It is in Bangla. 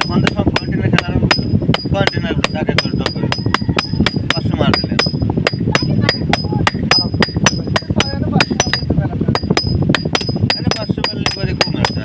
সন্ধ্যার সময় কন্টেনার খেলা আরম্ভ করলো কন্টেনার তাকে করে ডক করে 500 মার দিলেন এনে 500 মারলে পরে কম একটা